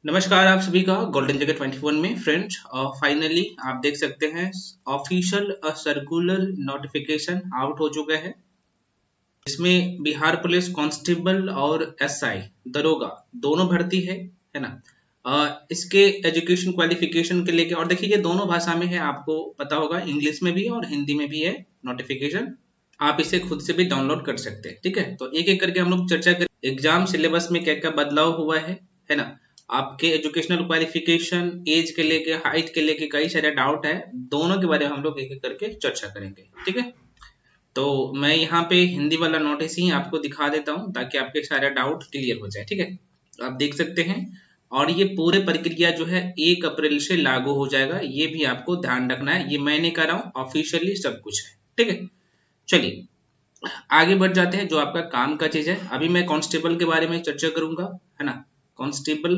नमस्कार आप सभी का गोल्डन जगत 21 में फ्रेंड्स फाइनली आप देख सकते हैं ऑफिशियल सर्कुलर नोटिफिकेशन आउट हो चुका है। इसमें बिहार पुलिस कांस्टेबल और एसआई दरोगा दोनों भर्ती है ना। इसके एजुकेशन क्वालिफिकेशन के लेके और देखिए ये दोनों भाषा में है, आपको पता होगा इंग्लिश में भी और हिंदी में भी है नोटिफिकेशन। आप इसे खुद से भी डाउनलोड कर सकते हैं। ठीक है, तो एक एक करके हम लोग चर्चा करें एग्जाम सिलेबस में क्या क्या बदलाव हुआ है ना। आपके एजुकेशनल क्वालिफिकेशन, एज के लेके, हाइट के लेके कई सारे डाउट है, दोनों के बारे में हम लोग एक एक करके चर्चा करेंगे। ठीक है, तो मैं यहाँ पे हिंदी वाला नोटिस ही आपको दिखा देता हूँ ताकि आपके सारे डाउट क्लियर हो जाए। ठीक है, आप देख सकते हैं और ये पूरे प्रक्रिया जो है 1 अप्रैल से लागू हो जाएगा, ये भी आपको ध्यान रखना है। ये मैं नहीं कर रहा हूँ, ऑफिशियली सब कुछ है। ठीक है, चलिए आगे बढ़ जाते हैं जो आपका काम का चीज है। अभी मैं कांस्टेबल के बारे में चर्चा करूंगा, है ना, कांस्टेबल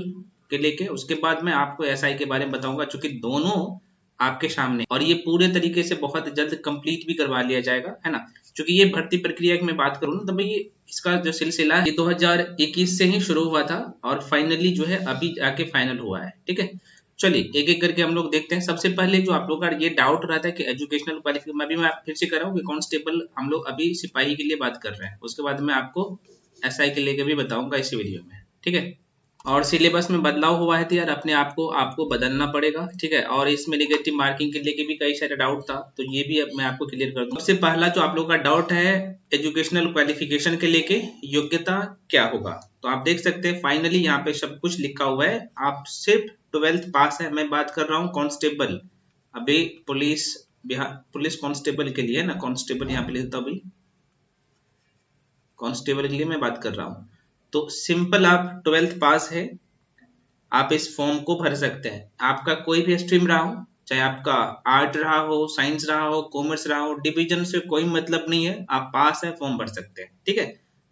के लेके। उसके बाद मैं आपको एसआई के बारे में बताऊंगा, क्योंकि दोनों आपके सामने और ये पूरे तरीके से बहुत जल्द कंप्लीट भी करवा लिया जाएगा, है ना। क्योंकि ये भर्ती प्रक्रिया की मैं बात करूँ ना, तो भाई इसका जो सिलसिला है ये 2021 से ही शुरू हुआ था और फाइनली जो है अभी आके फाइनल हुआ है। ठीक है, चलिए एक एक करके हम लोग देखते हैं। सबसे पहले जो आप लोग का ये डाउट रहा था कि एजुकेशनल क्वालिफिकेशन, मैं भी मैं फिर से कर रहा हूँ कि कांस्टेबल हम लोग अभी सिपाही के लिए बात कर रहे हैं, उसके बाद मैं आपको एसआई के लिए भी बताऊंगा इसी वीडियो में। ठीक है, और सिलेबस में बदलाव हुआ है तो यार अपने आपको बदलना पड़ेगा। ठीक है, और इसमें नेगेटिव मार्किंग के लेके भी कई सारे डाउट था, तो ये भी अब मैं आपको क्लियर कर दूं। सबसे पहला जो आप लोग का डाउट है एजुकेशनल क्वालिफिकेशन के लेके, योग्यता क्या होगा। तो आप देख सकते हैं फाइनली यहाँ पे सब कुछ लिखा हुआ है, आप सिर्फ 12th पास है। मैं बात कर रहा हूँ कांस्टेबल, अभी पुलिस, बिहार पुलिस कांस्टेबल के लिए ना, कांस्टेबल यहाँ पे लिखता हूँ, कांस्टेबल के लिए मैं बात कर रहा हूँ। तो सिंपल आप 12th पास है, आप इस फॉर्म को भर सकते हैं। आपका कोई भी स्ट्रीम रहा हो, चाहे आपका आर्ट रहा हो, साइंस रहा हो, कॉमर्स रहा हो, डिवीजन से कोई मतलब नहीं है, आप पास है फॉर्म भर सकते हैं। ठीक है,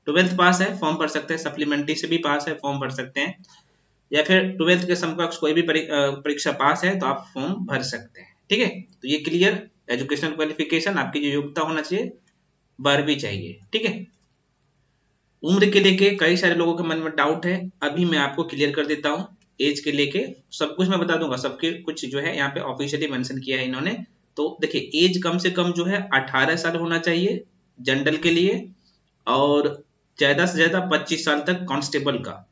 12th पास है फॉर्म भर सकते हैं, सप्लीमेंट्री से भी पास है फॉर्म भर सकते हैं, या फिर 12th के समकक्ष कोई भी परीक्षा पास है तो आप फॉर्म भर सकते हैं। ठीक है, तो ये क्लियर एजुकेशनल क्वालिफिकेशन, आपकी जो योग्यता होना चाहिए 12वीं चाहिए। ठीक है, उम्र के लेके कई सारे लोगों के मन में डाउट है, अभी मैं आपको क्लियर कर देता हूँ। एज के लेके सब कुछ मैं बता दूंगा, सबके कुछ जो है यहाँ पे ऑफिशियली मेंशन किया है इन्होंने। तो देखिए एज कम से कम जो है 18 साल होना चाहिए जनरल के लिए, और ज्यादा से ज्यादा 25 साल तक कांस्टेबल का।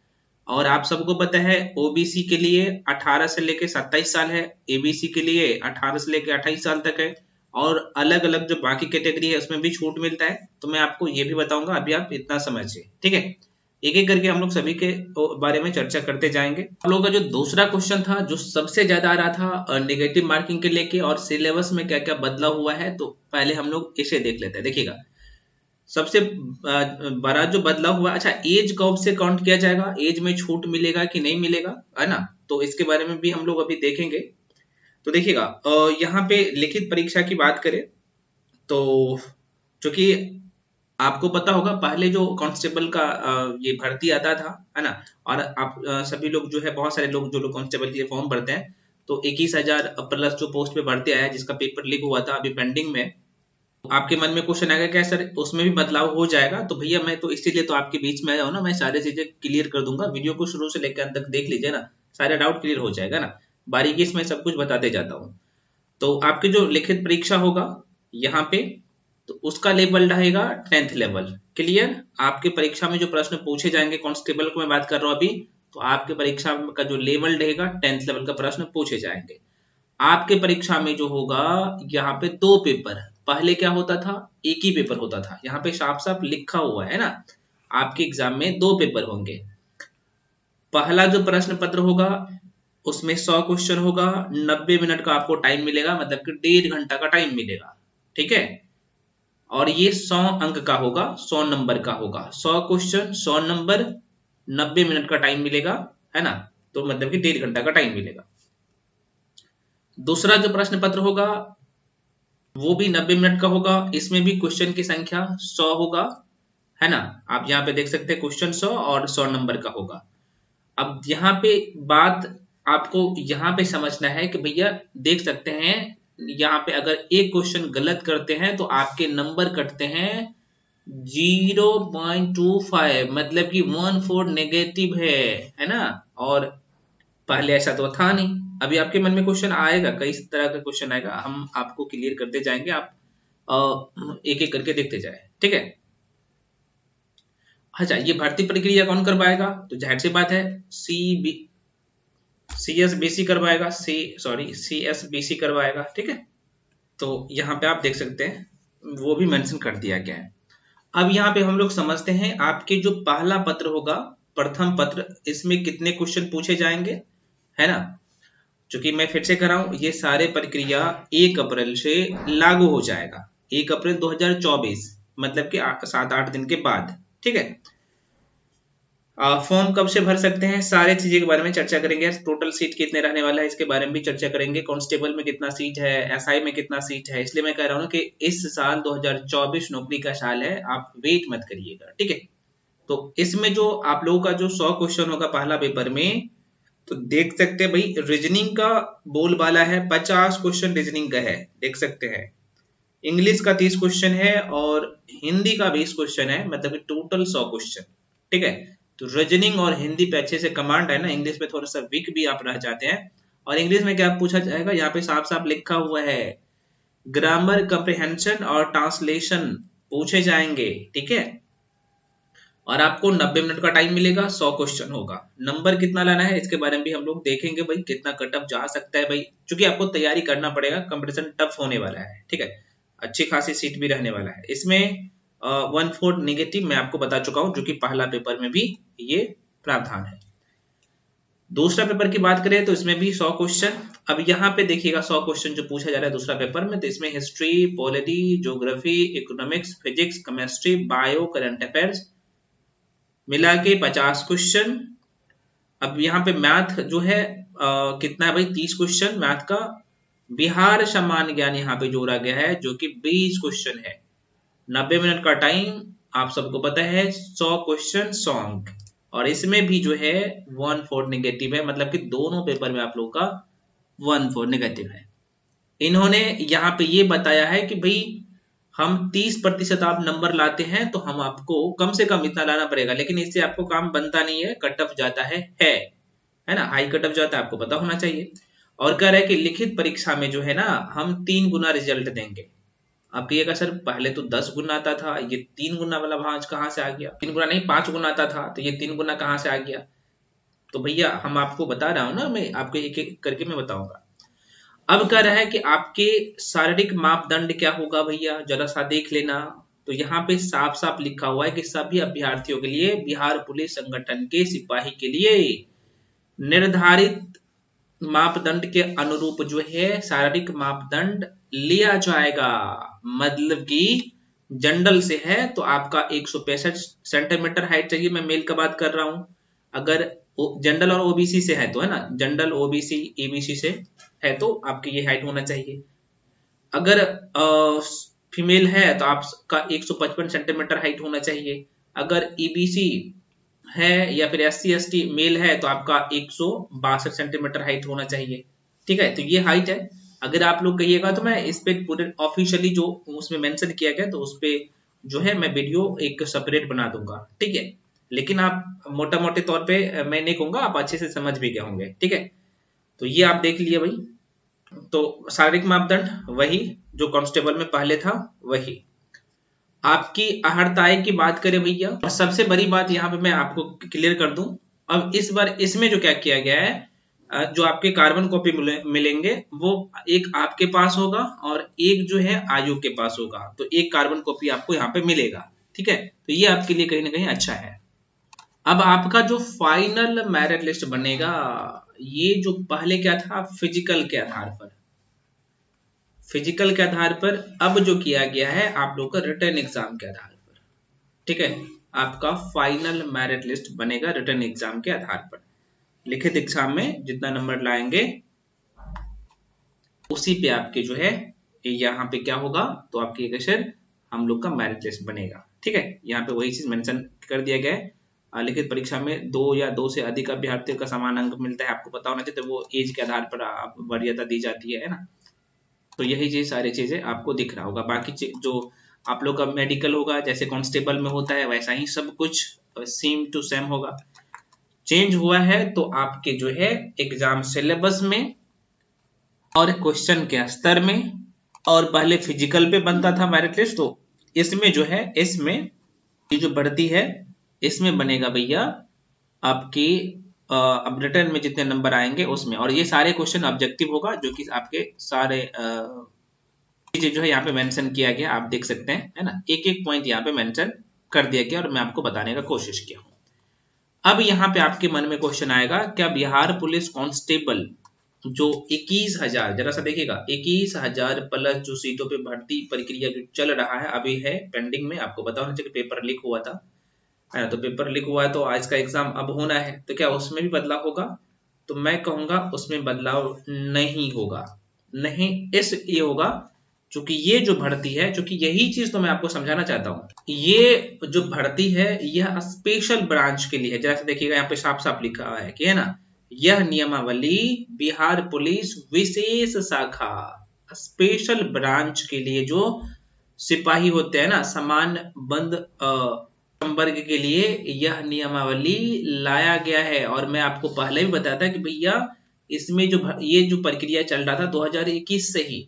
और आप सबको पता है ओबीसी के लिए 18 से लेके 27 साल है, एबीसी के लिए 18 से लेके 28 साल तक है, और अलग अलग जो बाकी कैटेगरी है उसमें भी छूट मिलता है। तो मैं आपको ये भी बताऊंगा, अभी आप इतना समझिए। ठीक है, एक एक करके हम लोग सभी के बारे में चर्चा करते जाएंगे। आप लोगों का जो दूसरा क्वेश्चन था जो सबसे ज्यादा आ रहा था नेगेटिव मार्किंग के लेके और सिलेबस में क्या क्या बदलाव हुआ है, तो पहले हम लोग इसे देख लेते हैं। देखिएगा सबसे बड़ा जो बदलाव हुआ, अच्छा एज कब से काउंट किया जाएगा, एज में छूट मिलेगा कि नहीं मिलेगा, है ना, तो इसके बारे में भी हम लोग अभी देखेंगे। तो देखिएगा यहाँ पे लिखित परीक्षा की बात करें तो चूंकि आपको पता होगा पहले जो कांस्टेबल का ये भर्ती आता था, है ना, और आप सभी लोग जो है, बहुत सारे लोग जो लोग कांस्टेबल के लिए फॉर्म भरते हैं, तो 21,000 प्लस जो पोस्ट पे भर्ती आया जिसका पेपर लीक हुआ था अभी पेंडिंग में। आपके मन में क्वेश्चन आएगा क्या सर उसमें भी बदलाव हो जाएगा, तो भैया मैं तो इसीलिए तो आपके बीच में आया हूँ ना, मैं सारी चीजें क्लियर कर दूंगा। वीडियो को शुरू से लेकर अंत तक देख लीजिए ना, सारा डाउट क्लियर हो जाएगा ना, बारीकी से मैं सब कुछ बताते जाता हूँ। तो आपकी जो लिखित परीक्षा होगा यहाँ पे, तो उसका लेवल रहेगा 10th लेवल। क्लियर, आपके परीक्षा में जो प्रश्न पूछे जाएंगे, कांस्टेबल को मैं बात कर रहा हूँ अभी, तो आपके परीक्षा का जो लेवल रहेगा 10th लेवल का प्रश्न पूछे जाएंगे। आपके परीक्षा में जो होगा यहाँ पे 2 पेपर, पहले क्या होता था एक ही पेपर होता था, यहाँ पे साफ साफ लिखा हुआ है ना, आपके एग्जाम में 2 पेपर होंगे। पहला जो प्रश्न पत्र होगा उसमें 100 क्वेश्चन होगा, 90 मिनट का आपको टाइम मिलेगा, मतलब कि 1.5 घंटा का टाइम मिलेगा। ठीक है, और ये 100 अंक का होगा, 100 नंबर का होगा, 100 क्वेश्चन 100 नंबर, 90 मिनट का टाइम मिलेगा, है ना, तो मतलब कि 1.5 घंटा का टाइम मिलेगा। दूसरा जो प्रश्न पत्र होगा वो भी 90 मिनट का होगा, इसमें भी क्वेश्चन की संख्या 100 होगा, है ना। आप यहाँ पे देख सकते हैं क्वेश्चन 100 और 100 नंबर का होगा। अब यहाँ पे बात आपको यहाँ पे समझना है कि भैया देख सकते हैं यहाँ पे अगर एक क्वेश्चन गलत करते हैं तो आपके नंबर कटते हैं 0.25, मतलब कि 14 नेगेटिव है ना। और पहले ऐसा तो था नहीं। अभी आपके मन में क्वेश्चन आएगा, कई तरह का क्वेश्चन आएगा, हम आपको क्लियर करते जाएंगे, आप एक एक करके देखते जाए, ठीक है। अच्छा, ये भर्ती प्रक्रिया कौन करवाएगा? तो जाहिर सी बात है CSBC करवाएगा, CSBC करवाएगा, ठीक है। तो यहाँ पे आप देख सकते हैं वो भी मेंशन कर दिया गया है। अब यहाँ पे हम लोग समझते हैं आपके जो पहला पत्र होगा, प्रथम पत्र, इसमें कितने क्वेश्चन पूछे जाएंगे, है ना। चूंकि मैं फिर से कर रहा हूं, ये सारे प्रक्रिया 1 अप्रैल से लागू हो जाएगा, 1 अप्रैल 2024, मतलब कि 7-8 दिन के बाद, ठीक है। फॉर्म कब से भर सकते हैं, सारे चीजें के बारे में चर्चा करेंगे। टोटल सीट कितने रहने वाला है इसके बारे में भी चर्चा करेंगे। कांस्टेबल में कितना सीट है, SI में कितना सीट है। इसलिए मैं कह रहा हूं कि इस साल 2024 नौकरी का साल है, आप वेट मत करिएगा, ठीक है। तो इसमें जो आप लोगों का जो 100 क्वेश्चन होगा पहला पेपर में, तो देख सकते हैं भाई रीजनिंग का बोलबाला है, 50 क्वेश्चन रीजनिंग का है, देख सकते हैं। इंग्लिश का 30 क्वेश्चन है और हिंदी का 20 क्वेश्चन है, मतलब कि टोटल 100 क्वेश्चन, ठीक है। तो रीजनिंग और हिंदी पे अच्छे से कमांड है ना, इंग्लिश में थोड़ा सा वीक भी आप रह जाते हैं। और इंग्लिश में क्या पूछा जाएगा, यहाँ पे साफ साफ लिखा हुआ है, ग्रामर कंप्रिहेंशन और ट्रांसलेशन पूछे जाएंगे, ठीक है। और आपको 90 मिनट का टाइम मिलेगा, 100 क्वेश्चन होगा। नंबर कितना लाना है इसके बारे में भी हम लोग देखेंगे भाई, कितना कटअप जा सकता है भाई, क्योंकि आपको तैयारी करना पड़ेगा, कंपटीशन टफ होने वाला है, ठीक है। अच्छी खासी सीट भी रहने वाला है इसमें। 1/4 नेगेटिव मैं आपको बता चुका हूं, जो कि पहला पेपर में भी ये प्रावधान है। दूसरा पेपर की बात करें तो इसमें भी 100 क्वेश्चन। अब यहाँ पे देखिएगा 100 क्वेश्चन जो पूछा जा रहा है दूसरा पेपर में, तो इसमें history, polity, geography, economics, physics, chemistry, bio, current affairs मिला के 50 क्वेश्चन। अब यहाँ पे मैथ जो है कितना है भाई, 30 क्वेश्चन मैथ का। बिहार सामान्य ज्ञान यहाँ पे जोड़ा गया है, जो कि 20 क्वेश्चन है। 90 मिनट का टाइम, आप सबको पता है, 100 क्वेश्चन 100 अंक। और इसमें भी जो है 1/4 नेगेटिव है, मतलब कि दोनों पेपर में आप लोगों का 1/4 नेगेटिव है। इन्होंने यहाँ पे ये बताया है कि भाई हम 30% आप नंबर लाते हैं तो हम आपको कम से कम इतना लाना पड़ेगा, लेकिन इससे आपको काम बनता नहीं है, कटअप जाता है ना, हाई कटअप जाता है, आपको पता होना चाहिए। और कह रहे हैं कि लिखित परीक्षा में जो है ना, हम 3 गुना रिजल्ट देंगे। आप कहिएगा सर पहले तो 10 गुना आता था, ये 3 गुना वाला भांज कहाँ से आ गया? 3 गुना नहीं, 5 गुना आता था, तो ये 3 गुना कहाँ से आ गया? तो भैया हम आपको बता रहा हूं ना, मैं आपको एक एक करके मैं बताऊंगा। अब कह रहा है कि आपके शारीरिक मापदंड क्या होगा भैया, जरा सा देख लेना। तो यहाँ पे साफ साफ लिखा हुआ है कि सभी अभ्यर्थियों के लिए बिहार पुलिस संगठन के सिपाही के लिए निर्धारित मापदंड के अनुरूप जो है शारीरिक मापदंड लिया जाएगा। मतलब कि जनरल से है तो आपका 165 सेंटीमीटर हाइट चाहिए, मैं मेल का बात कर रहा हूं। अगर जनरल और ओबीसी से है तो, है ना, जनरल, ओबीसी, ईबीसी से है तो आपकी ये हाइट होना चाहिए। अगर फीमेल है तो आपका 155 सेंटीमीटर हाइट होना चाहिए। अगर ईबीसी है या फिर SC ST मेल है तो आपका 162 सेंटीमीटर हाइट होना चाहिए, ठीक है। तो ये हाइट है। अगर आप लोग कहिएगा तो मैं इस पे पूरे ऑफिशियली जो उसमें मेंशन किया गया तो उस पे जो है मैं वीडियो एक सेपरेट बना दूंगा, ठीक है। लेकिन आप मोटा मोटे तौर पे मैं नहीं कहूंगा, आप अच्छे से समझ भी गए होंगे, ठीक है। तो ये आप देख लिए भाई। तो शारीरिक मापदंड वही जो कांस्टेबल में पहले था, वही। आपकी अहर्ताएं की बात करें भैया, और सबसे बड़ी बात यहाँ पे मैं आपको क्लियर कर दूं, अब इस बार इसमें जो क्या किया गया है, जो आपके कार्बन कॉपी मिलेंगे वो एक आपके पास होगा और एक जो है आयोग के पास होगा। तो एक कार्बन कॉपी आपको यहाँ पे मिलेगा, ठीक है। तो ये आपके लिए कहीं ना कहीं अच्छा है। अब आपका जो फाइनल मेरिट लिस्ट बनेगा, ये जो पहले क्या था, फिजिकल के आधार पर, फिजिकल के आधार पर अब जो किया गया है आप लोग का रिटर्न एग्जाम के आधार पर, ठीक है। आपका फाइनल मेरिट लिस्ट बनेगा रिटर्न एग्जाम के आधार पर। लिखित एग्जाम में जितना नंबर लाएंगे उसी पे आपके जो है यहाँ पे क्या होगा, तो आपके कैसे हम लोग का मेरिट लिस्ट बनेगा, ठीक है। यहाँ पे वही चीज मेंशन कर दिया गया है। लिखित परीक्षा में 2 या 2 से अधिक अभ्यर्थियों का समान अंक मिलता है, आपको पता होना चाहिए। तो वो एज के आधार पर वरीयता दी जाती है ना। तो यही चीज सारी चीजें आपको दिख रहा होगा। बाकी जो आप लोग का मेडिकल होगा, जैसे कांस्टेबल में होता है, वैसा ही सब कुछ सेम टू सेम होगा। चेंज हुआ है तो आपके जो है एग्जाम सिलेबस में और क्वेश्चन के स्तर में, और पहले फिजिकल पे बनता था मेरिट लिस्ट, तो इसमें जो है, इसमें ये जो भर्ती है इसमें बनेगा भैया आपकी अब रिटर्न में जितने नंबर आएंगे उसमें, और ये सारे क्वेश्चन ऑब्जेक्टिव होगा, जो कि आपके सारे चीजें जो है यहाँ पे मेंशन किया गया, आप देख सकते हैं, है ना, एक एक पॉइंट यहाँ पे मेंशन कर दिया गया और मैं आपको बताने का कोशिश किया हूँ। अब यहाँ पे आपके मन में क्वेश्चन आएगा, क्या बिहार पुलिस कांस्टेबल जो 21,000, जरा सा देखिएगा, 21,000 प्लस जो सीटों पे भर्ती प्रक्रिया जो चल रहा है अभी है पेंडिंग में, आपको पता होना चाहिए पेपर लीक हुआ था, है ना, तो पेपर लीक हुआ है तो आज का एग्जाम अब होना है, तो क्या उसमें भी बदलाव होगा? तो मैं कहूंगा उसमें बदलाव नहीं होगा। नहीं इसलिए होगा क्योंकि ये जो भर्ती है, क्योंकि यही चीज तो मैं आपको समझाना चाहता हूँ, ये जो भर्ती है यह स्पेशल ब्रांच के लिए है। जैसे देखिएगा यहाँ पे साफ साफ लिखा हुआ है कि, है ना, यह नियमावली बिहार पुलिस विशेष शाखा स्पेशल ब्रांच के लिए जो सिपाही होते हैं ना, सामान्य बंद संवर्ग के लिए यह नियमावली लाया गया है। और मैं आपको पहले भी बताया था कि भैया इसमें जो ये जो प्रक्रिया चल रहा था 2021 से ही,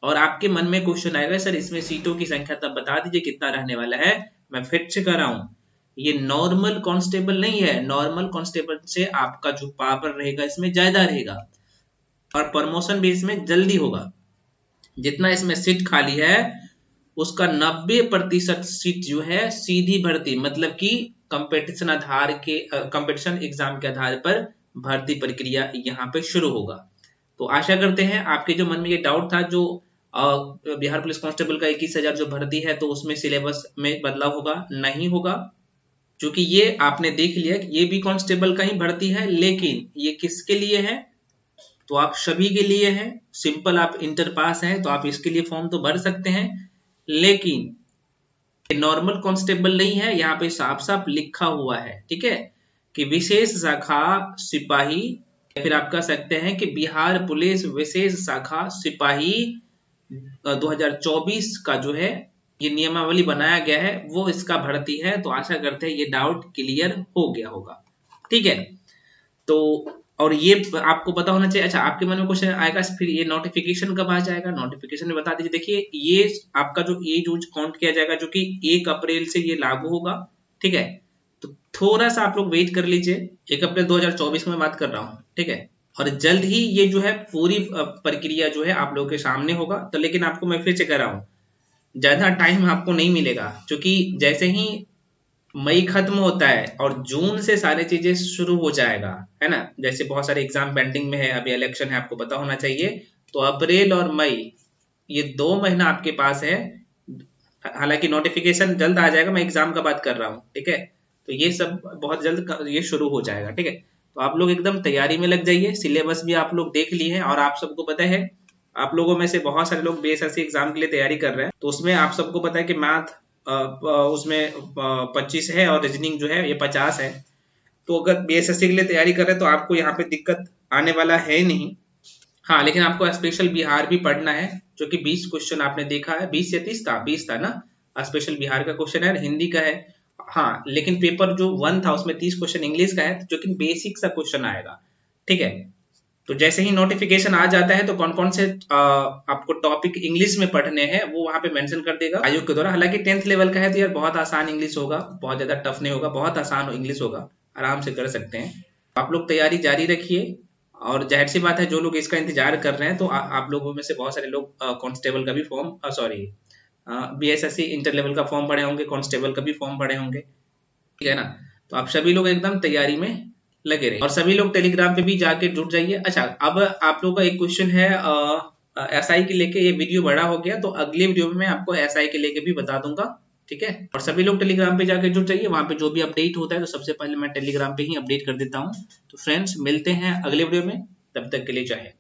और आपके मन में क्वेश्चन आएगा सर इसमें सीटों की संख्या तब बता दीजिए कितना रहने वाला है। मैं फिर से कर रहा हूं, ये नॉर्मल कांस्टेबल नहीं है, नॉर्मल कांस्टेबल से आपका जो पावर रहेगा इसमें ज्यादा रहेगा और प्रमोशन भी इसमें जल्दी होगा। जितना इसमें सीट खाली है उसका 90% सीट जो है सीधी भर्ती, मतलब कि कंपटीशन आधार के कंपटीशन एग्जाम के आधार पर भर्ती प्रक्रिया यहाँ पे शुरू होगा। तो आशा करते हैं आपके जो मन में ये डाउट था, जो बिहार पुलिस कांस्टेबल का 21,000 जो भर्ती है तो उसमें सिलेबस में बदलाव होगा, नहीं होगा, क्योंकि ये आपने देख लिया कि ये भी कांस्टेबल का ही भर्ती है, लेकिन ये किसके लिए है? तो आप सभी के लिए है। सिंपल आप इंटर पास हैं तो आप इसके लिए फॉर्म तो भर सकते हैं, लेकिन नॉर्मल कांस्टेबल नहीं है, यहाँ पे साफ साफ लिखा हुआ है, ठीक है, कि विशेष शाखा सिपाही, या फिर आप कह सकते हैं कि बिहार पुलिस विशेष शाखा सिपाही 2024 का जो है ये नियमावली बनाया गया है वो इसका भर्ती है। तो आशा करते हैं ये डाउट क्लियर हो गया होगा, ठीक है। तो और ये आपको पता होना चाहिए। अच्छा, आपके मन में क्वेश्चन आएगा फिर ये नोटिफिकेशन कब आ जाएगा? नोटिफिकेशन में बता दीजिए। देखिए ये आपका जो एज यूज काउंट किया जाएगा जो कि 1 अप्रैल से ये लागू होगा, ठीक है, तो थोड़ा सा आप लोग वेट कर लीजिए। 1 अप्रैल 2024 में बात कर रहा हूँ, ठीक है, और जल्द ही ये जो है पूरी प्रक्रिया जो है आप लोगों के सामने होगा। तो लेकिन आपको मैं फिर से कह रहा हूँ ज्यादा टाइम आपको नहीं मिलेगा, क्योंकि जैसे ही मई खत्म होता है और जून से सारी चीजें शुरू हो जाएगा, है ना, जैसे बहुत सारे एग्जाम पेंडिंग में है, अभी इलेक्शन है, आपको पता होना चाहिए। तो अप्रैल और मई ये 2 महीना आपके पास है। हालांकि नोटिफिकेशन जल्द आ जाएगा, मैं एग्जाम का बात कर रहा हूँ, ठीक है, तो ये सब बहुत जल्द ये शुरू हो जाएगा, ठीक है। तो आप लोग एकदम तैयारी में लग जाइए। सिलेबस भी आप लोग देख लिए हैं और आप सबको पता है, आप लोगों में से बहुत सारे लोग बीएसएससी एग्जाम के लिए तैयारी कर रहे हैं, तो उसमें आप सबको पता है कि मैथ उसमें 25 है और रीजनिंग जो है ये 50 है। तो अगर बीएसएससी के लिए तैयारी कर रहे हैं तो आपको यहाँ पे दिक्कत आने वाला है नहीं। हाँ, लेकिन आपको स्पेशल बिहार भी पढ़ना है, जो कि 20 क्वेश्चन आपने देखा है, 20 या 30 था, 20 था ना, स्पेशल बिहार का क्वेश्चन है, हिंदी का है। हाँ, लेकिन पेपर जो 1 था उसमें 30 क्वेश्चन इंग्लिश का है, जो कि बेसिक सा क्वेश्चन आएगा, ठीक है। तो जैसे ही नोटिफिकेशन आ जाता है तो कौन कौन से आपको टॉपिक इंग्लिश में पढ़ने हैं वो वहां पे मेंशन कर देगा आयोग के द्वारा। हालांकि 10th लेवल का है तो यार बहुत आसान इंग्लिश होगा, बहुत ज्यादा टफ नहीं होगा, बहुत आसान इंग्लिश होगा, आराम से कर सकते हैं। आप लोग तैयारी जारी रखिए, और जाहिर सी बात है जो लोग इसका इंतजार कर रहे हैं तो आप लोगों में से बहुत सारे लोग कांस्टेबल का भी फॉर्म बीएसएससी इंटर लेवल का फॉर्म भरे होंगे, कांस्टेबल का भी फॉर्म भरे होंगे, ठीक है ना। तो आप सभी लोग एकदम तैयारी में लगे रहे और सभी लोग टेलीग्राम पे भी जाके जुड़ जाइए। अच्छा, अब आप लोगों का एक क्वेश्चन है एसआई के लेके, ये वीडियो बड़ा हो गया तो अगले वीडियो में मैं आपको एसआई के लेके भी बता दूंगा, ठीक है। और सभी लोग टेलीग्राम पे जाके जुड़ जाइए, वहां पे जो भी अपडेट होता है तो सबसे पहले मैं टेलीग्राम पे ही अपडेट कर देता हूँ। तो फ्रेंड्स मिलते हैं अगले वीडियो में, तब तक के लिए जय हिंद।